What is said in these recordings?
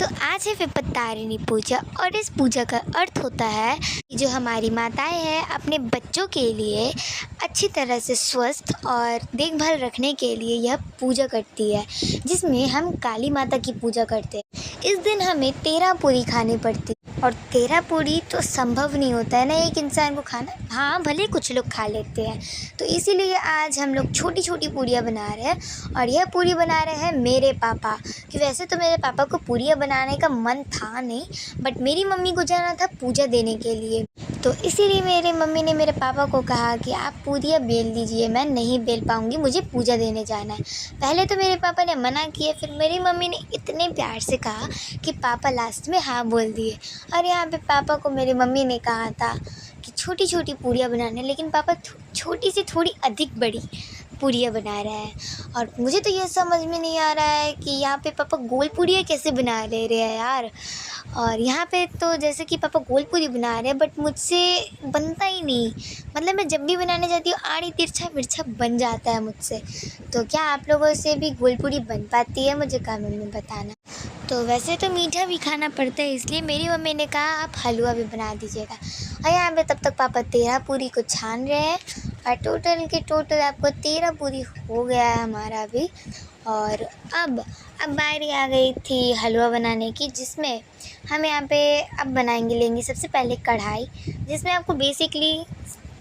तो आज है विपत्तारिणी पूजा और इस पूजा का अर्थ होता है कि जो हमारी माताएं हैं अपने बच्चों के लिए अच्छी तरह से स्वस्थ और देखभाल रखने के लिए यह पूजा करती है, जिसमें हम काली माता की पूजा करते हैं। इस दिन हमें 13 पूरी खानी पड़ती है और 13 पूरी तो संभव नहीं होता है ना एक इंसान को खाना। हाँ, भले कुछ लोग खा लेते हैं। तो इसीलिए आज हम लोग छोटी छोटी पूरियाँ बना रहे हैं और यह पूरी बना रहे हैं मेरे पापा। कि वैसे तो मेरे पापा को पूरियाँ बनाने का मन था नहीं, बट मेरी मम्मी को जाना था पूजा देने के लिए। तो इसीलिए मेरे मम्मी ने मेरे पापा को कहा कि आप पूरियाँ बेल दीजिए, मैं नहीं बेल पाऊँगी, मुझे पूजा देने जाना है। पहले तो मेरे पापा ने मना किया, फिर मेरी मम्मी ने इतने प्यार से कहा कि पापा लास्ट में हाँ बोल दिए। और यहाँ पे पापा को मेरी मम्मी ने कहा था कि छोटी छोटी पूरियाँ बनाने, लेकिन पापा छोटी से थोड़ी अधिक बड़ी पूरियाँ बना रहे हैं। और मुझे तो ये समझ में नहीं आ रहा है कि यहाँ पे पापा गोल पूरियाँ कैसे बना ले रहे हैं यार। और यहाँ पे तो जैसे कि पापा गोल पूरी बना रहे हैं, बट मुझसे बनता ही नहीं। मतलब मैं जब भी बनाने जाती हूँ आड़ी तिरछा मिर्चा बन जाता है मुझसे। तो क्या आप लोगों से भी गोल पूरी बन पाती है? मुझे कमेंट में बताना। तो वैसे तो मीठा भी खाना पड़ता है, इसलिए मेरी मम्मी ने कहा आप हलवा भी बना दीजिएगा। और यहाँ पे तब तक पापा 13 पूरी को छान रहे हैं और टोटल आपको 13 पूरी हो गया है हमारा भी। और अब बारी आ गई थी हलवा बनाने की, जिसमें हम यहाँ पे अब लेंगे सबसे पहले कढ़ाई, जिसमें आपको बेसिकली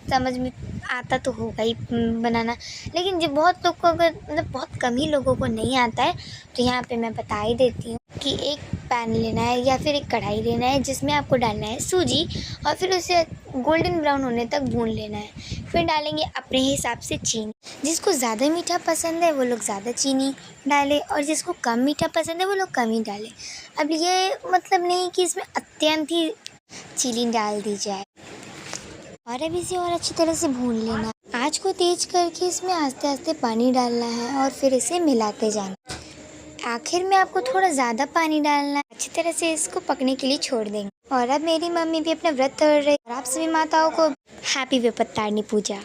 समझ में आता तो होगा ही बनाना, लेकिन जो बहुत लोग को अगर मतलब बहुत कम ही लोगों को नहीं आता है, तो यहाँ पे मैं बता ही देती हूँ कि एक पैन लेना है या फिर एक कढ़ाई लेना है, जिसमें आपको डालना है सूजी और फिर उसे गोल्डन ब्राउन होने तक भून लेना है। फिर डालेंगे अपने हिसाब से चीनी। जिसको ज़्यादा मीठा पसंद है वो लोग ज़्यादा चीनी डालें और जिसको कम मीठा पसंद है वो लोग कम ही डालें। अब ये मतलब नहीं कि इसमें अत्यंत ही चीनी डाल दी जाए। और अब इसे और अच्छी तरह से भून लेना। आँच को तेज करके इसमें आस्ते आस्ते पानी डालना है और फिर इसे मिलाते जाना। आखिर में आपको थोड़ा ज़्यादा पानी डालना है। अच्छी तरह से इसको पकने के लिए छोड़ देंगे। और अब मेरी मम्मी भी अपना व्रत तोड़ रही है। और आप सभी माताओं को हैप्पी विपत्तारिणी पूजा।